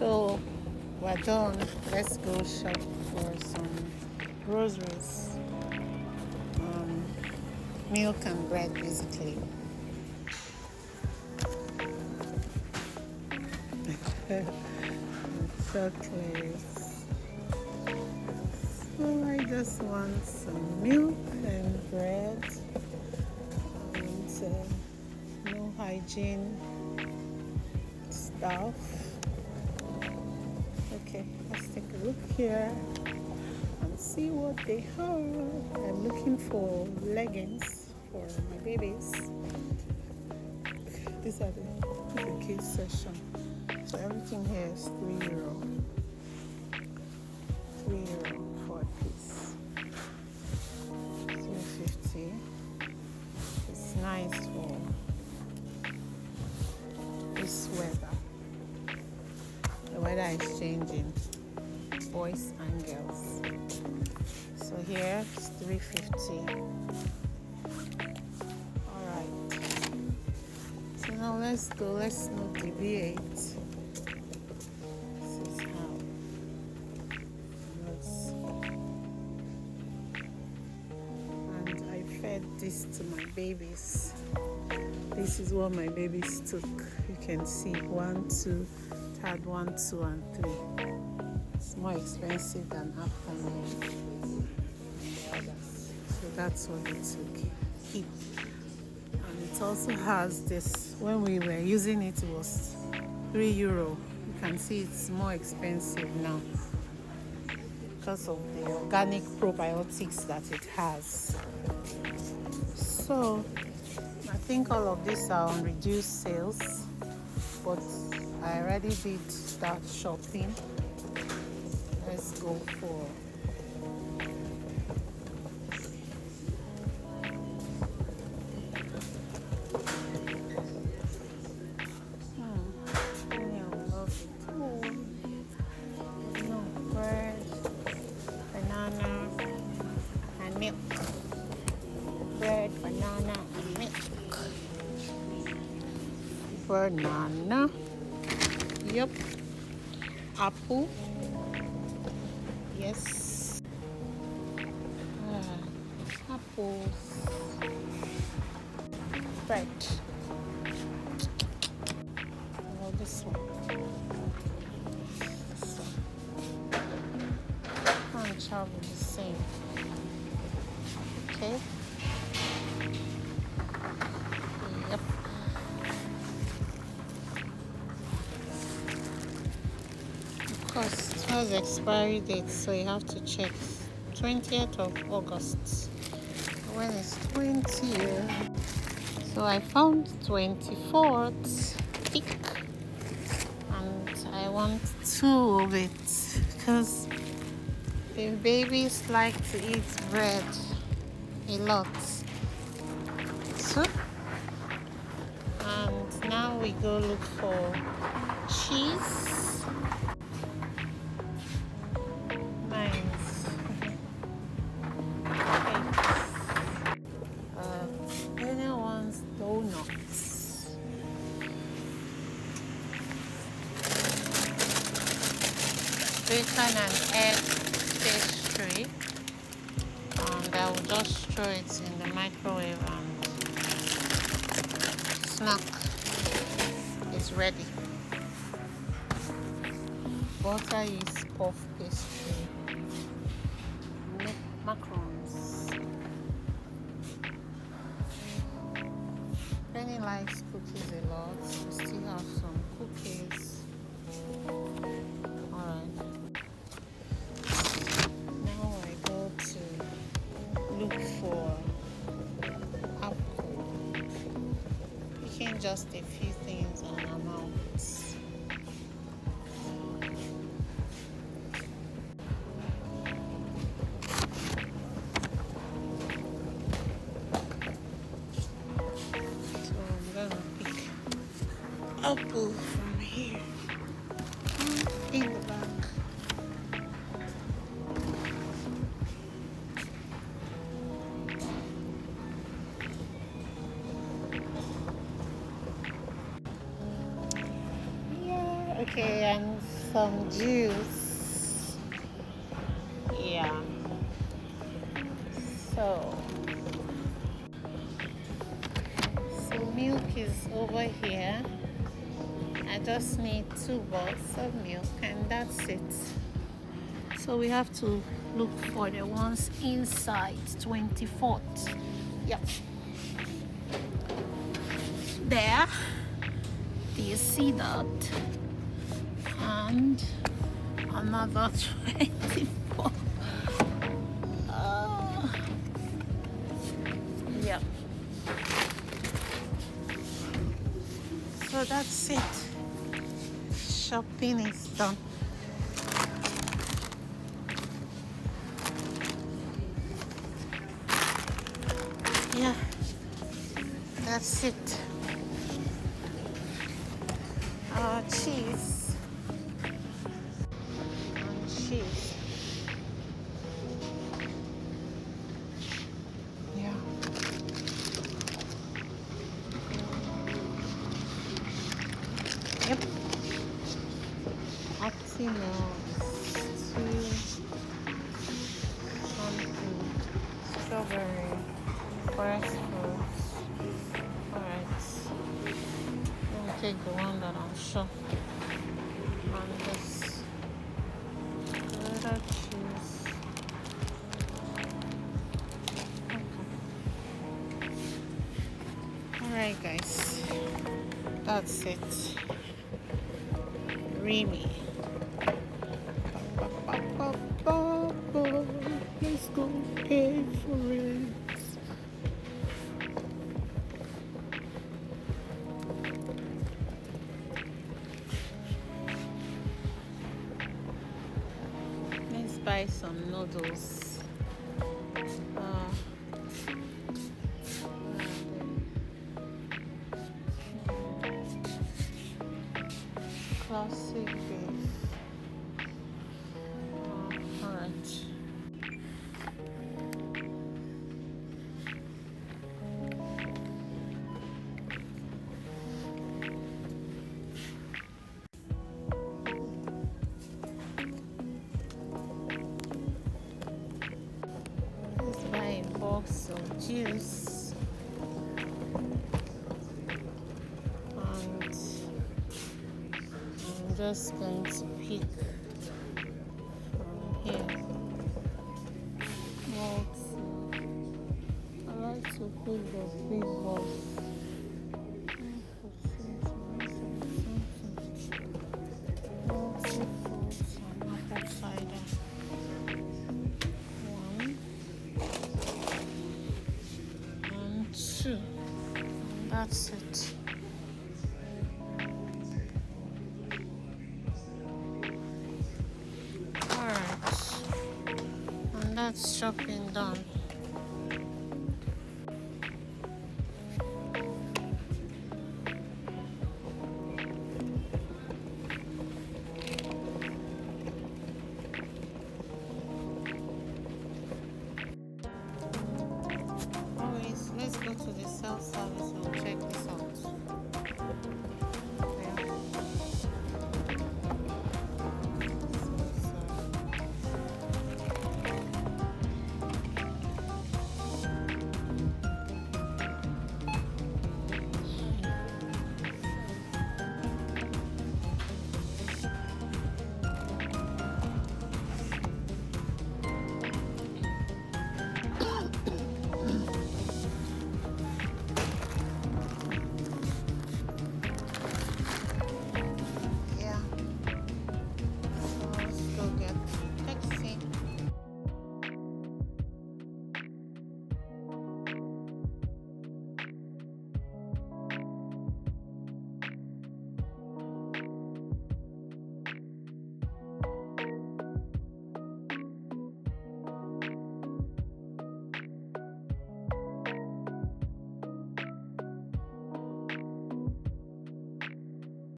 So we're done. Let's go shop for some groceries. Milk and bread, basically. Chocolates. So I just want some milk and bread and no hygiene stuff. Okay, let's take a look here and see what they have. I'm looking for leggings for my babies. This is the kids section. So everything here is €3. €3 for a piece. 3.50. It's nice for this weather. The weather is changing, boys and girls. So here it's 3.50. All right. So now let's go. Let's not deviate. This is how it looks. And I fed this to my babies. This is what my babies took. You can see 1, 2. Had 1, 2, and 3. It's more expensive than afternoon. So that's what they took. Heat. And it also has this. When we were using it, it was €3. You can see it's more expensive now because of the organic probiotics that it has. So I think all of these are on reduced sales, but I already did start shopping. Let's go for bread, banana, and milk. Bread, banana, and milk. Banana. Yep. Apple. Yes. Apples. Bread. Oh, this one. Can't travel the same. Okay. Yep. Of course, it has expiry date, so you have to check. 20th of August. When is 20th? So I found 24th pick, and I want 2 of it because the babies like to eat bread a lot. So, and now we go look for cheese. Nice. Any one's donuts. Bacon and egg pastry. And I will just throw it in the microwave and snack is ready. Butter is puff pastry. Macarons. Penny likes cookies a lot. We still have some cookies. Alright. Now I go to look for apple. Picking just a few things and amounts. Apple from here in the back. Yeah, okay, and some juice. Yeah. So milk is over here. I just need 2 bowls of milk and that's it. So we have to look for the ones inside 24th. Yep. There. Do you see that? And another 24. Yep. So that's it. Shopping is done. Yeah, that's it. Cheese and cheese. Yeah. Yep. Optimal 2 something strawberry fresh fruits. Alright. Let me take the one that I'm sure. And this glitter cheese. Okay. Alright guys. That's it. Remy. Let's go pay for it. Let's buy some noodles. Classic beef. Alright. Let's buy a box of juice. And I'm just going to pick from here. I like to pick the big box. Apple cider. 1 and 2. And that's it. Alright. And that's shopping done.